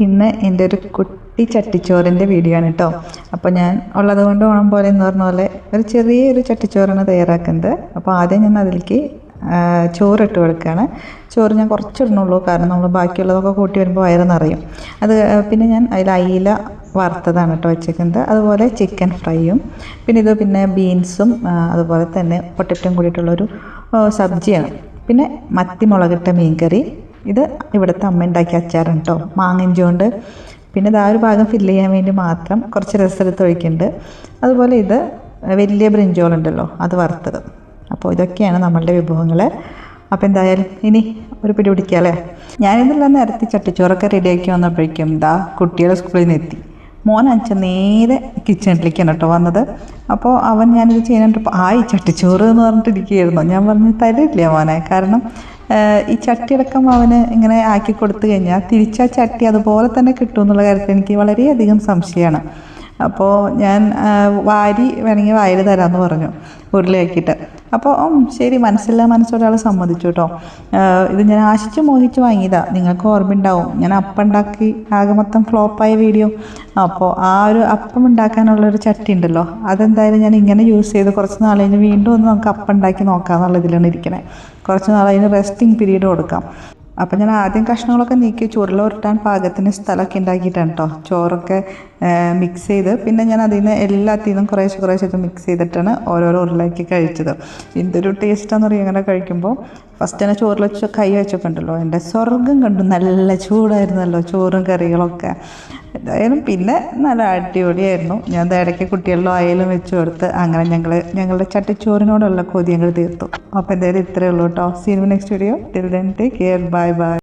ഇന്ന് എൻ്റെ ഒരു കുട്ടി ചട്ടിച്ചോറിൻ്റെ വീഡിയോ ആണ് കേട്ടോ. അപ്പോൾ ഞാൻ ഉള്ളത് കൊണ്ട് ഓണം പോലെ എന്ന് പറഞ്ഞ പോലെ ഒരു ചെറിയൊരു ചട്ടിച്ചോറാണ് തയ്യാറാക്കുന്നത്. അപ്പോൾ ആദ്യം ഞാൻ അതിലേക്ക് ചോറിട്ട് കൊടുക്കുകയാണ്. ചോറ് ഞാൻ കുറച്ചിടണുള്ളൂ, കാരണം നമ്മൾ ബാക്കിയുള്ളതൊക്കെ കൂട്ടി വരുമ്പോൾ വയറ് നിറയും. അത് പിന്നെ ഞാൻ അതിൽ അയില വറുത്തതാണ് കേട്ടോ വെച്ചേക്കുന്നത്, അതുപോലെ ചിക്കൻ ഫ്രൈയും, പിന്നെ ബീൻസും അതുപോലെ തന്നെ പൊട്ടറ്റോയും കൂടിയിട്ടുള്ളൊരു സബ്ജിയാണ്. പിന്നെ മത്തി മുളകിട്ട മീൻകറി, ഇത് ഇവിടുത്തെ അമ്മ ഉണ്ടാക്കിയ അച്ചാറാണ് കേട്ടോ, മാങ്ങഞ്ചി കൊണ്ട്. പിന്നെ ഇതാ ഒരു ഭാഗം ഫില്ല് ചെയ്യാൻ വേണ്ടി മാത്രം കുറച്ച് രസമെടുത്ത് ഒഴിക്കുന്നുണ്ട്. അതുപോലെ ഇത് വലിയ ബ്രിഞ്ചോളുണ്ടല്ലോ, അത് വറുത്തത്. അപ്പോൾ ഇതൊക്കെയാണ് നമ്മളുടെ വിഭവങ്ങൾ. അപ്പോൾ എന്തായാലും ഇനി ഒരു പിടി പിടിക്കാമല്ലേ. ഞാനിതെല്ലാം നേരത്തെ ചട്ടിച്ചോറൊക്കെ റെഡിയാക്കി വന്നപ്പോഴേക്കും ഇതാ കുട്ടികൾ സ്കൂളിൽ നിന്ന് എത്തി. മോൻ അച്ഛൻ നേരെ കിച്ചണിലേക്കാണ് കേട്ടോ വന്നത്. അപ്പോൾ അവൻ ഞാനിത് ചെയ്യാനായിട്ട് ചട്ടിച്ചോറ് എന്ന് പറഞ്ഞിട്ടിരിക്കുകയായിരുന്നു. ഞാൻ പറഞ്ഞു തരില്ല മോനെ, കാരണം ഈ ചട്ടി അടക്കം അവന് ഇങ്ങനെ ആക്കി കൊടുത്തു കഴിഞ്ഞാൽ തിരിച്ചാൽ ചട്ടി അതുപോലെ തന്നെ കിട്ടും എന്നുള്ള കാര്യത്തിൽ എനിക്ക് വളരെയധികം സംശയമാണ്. അപ്പോൾ ഞാൻ വാരി വേണമെങ്കിൽ വായിൽ തരാമെന്ന് പറഞ്ഞു, ഉരുളയാക്കിയിട്ട്. അപ്പോൾ ശരി, മനസ്സോടെ ആൾ സമ്മതിച്ചു കേട്ടോ. ഇത് ഞാൻ ആശിച്ച് മോഹിച്ച് വാങ്ങിയതാണ്, നിങ്ങൾക്ക് ഓർമ്മയുണ്ടാവും ഞാൻ അപ്പം ഉണ്ടാക്കി ആകെ മൊത്തം ഫ്ലോപ്പായ വീഡിയോ. അപ്പോൾ ആ ഒരു അപ്പം ഉണ്ടാക്കാനുള്ളൊരു ചട്ടി ഉണ്ടല്ലോ, അതെന്തായാലും ഞാൻ ഇങ്ങനെ യൂസ് ചെയ്ത് കുറച്ച് നാൾ കഴിഞ്ഞ് വീണ്ടും ഒന്ന് നമുക്ക് അപ്പം ഉണ്ടാക്കി നോക്കാമെന്നുള്ള ഇതിലാണ് ഇരിക്കണേ. കുറച്ച് നാൾ അതിന് റെസ്റ്റിംഗ് പീരീഡ് കൊടുക്കാം. അപ്പം ഞാൻ ആദ്യം കഷ്ണങ്ങളൊക്കെ നീക്കി ചുരുള ഉരുട്ടാൻ പാകത്തിന് സ്ഥലമൊക്കെ ഉണ്ടാക്കിയിട്ടാണ് കേട്ടോ ചോറൊക്കെ മിക്സ് ചെയ്ത്. പിന്നെ ഞാൻ അതിന് എല്ലാത്തിനും കുറേശ്ശെ മിക്സ് ചെയ്തിട്ടാണ് ഓരോരോ ഉരുളാക്കി കഴിച്ചത്. എന്തൊരു ടേസ്റ്റാണെന്ന് അറിയാം ഇങ്ങനെ കഴിക്കുമ്പോൾ. ഫസ്റ്റ് തന്നെ ചോറിൽ കൈ വെച്ചൊക്കെ ഉണ്ടല്ലോ, എൻ്റെ സ്വർഗം കണ്ടു. നല്ല ചൂടായിരുന്നല്ലോ ചോറും കറികളൊക്കെ. എന്തായാലും പിന്നെ നല്ല അടിപൊളിയായിരുന്നു. ഞാൻ ഇടയ്ക്ക് കുട്ടികളിലും അയലും വെച്ച് കൊടുത്ത് അങ്ങനെ ഞങ്ങളുടെ ചട്ടിച്ചോറിനോടുള്ള കൊതി ഞങ്ങൾ തീർത്തു. അപ്പോൾ എന്തായാലും ഇത്രയേ ഉള്ളൂ കേട്ടോ. See you next video. Till then take care. By.